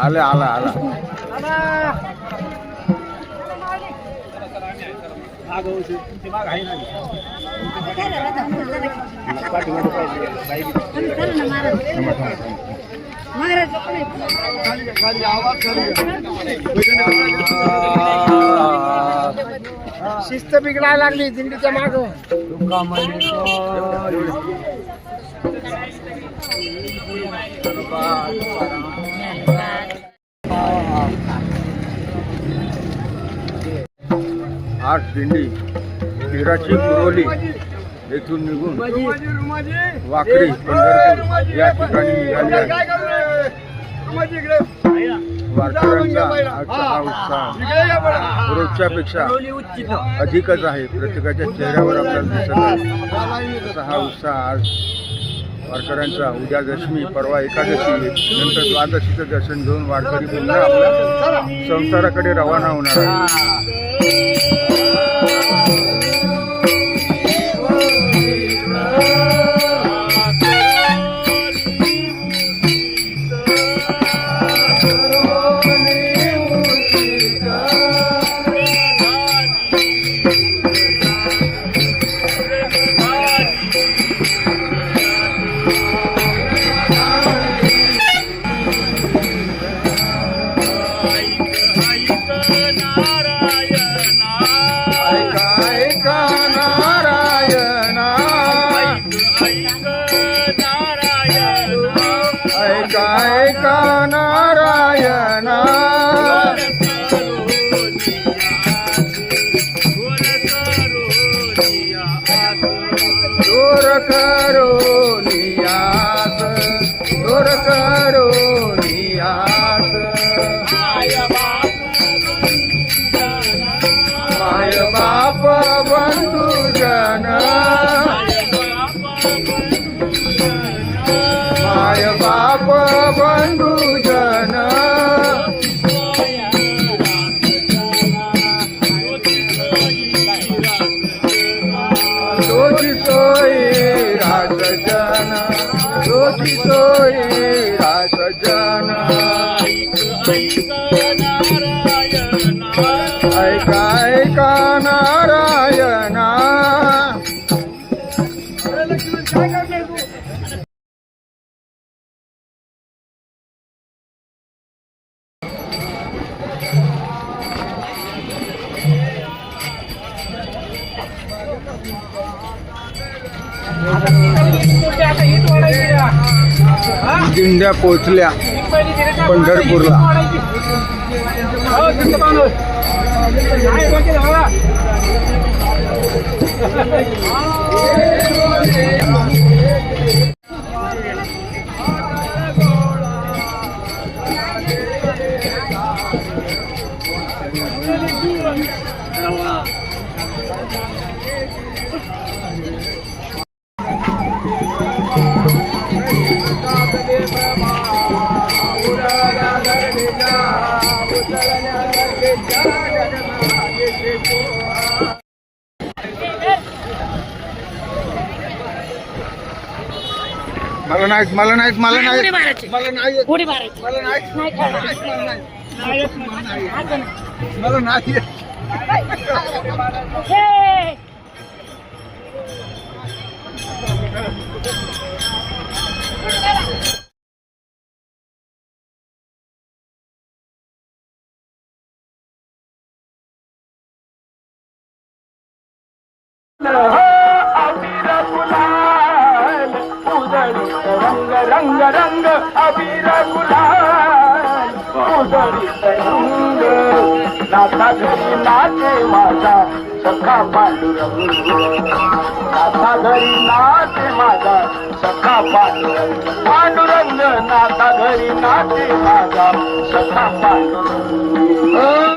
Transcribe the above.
आला आला आला शिस्त बिघडायला लागली दिंडीच्या माग. आज दिंडी हिराची कुरोली येथून निघून वाकडी पंढरपूर या ठिकाणी निघाली आहे. वारकऱ्यांचा आजचा हा उत्साह रोजच्यापेक्षा अधिकच आहे. प्रत्येकाच्या चेहऱ्यावर आपल्याला दिसत आहे तसा हा उत्साह आज वारकऱ्यांचा. उद्या दशमी, परवा एकादशी, नंतर द्वादशीचं दर्शन घेऊन वारकरी पुन्हा आपल्या संसाराकडे रवाना होणार आहे. नारायणा दूर करो नियास, दूर करो नियास. माय बाप बंधू जन, माय बाप बंधू जन. रोजी सोई रास जन, रोजी सोई रास जन. ऐका ऐका नारायणा. दिंड्या पोचल्या पंढरपूरला. मला नाही, मला नाही, मला नाही, मला नाही, उडी मारायची, मला नाही, नाही खेळायची. मला नाही. रंग रंग रंग अबीर गुलाल उधळीत रंग. नाथा घरी नाचे माझा सखा पांडुरंग, नाथा घरी नाचे माझा सखा पांडुरंग. पांडुरंग नाथा घरी नाचे माझा सखा पांडुरंग.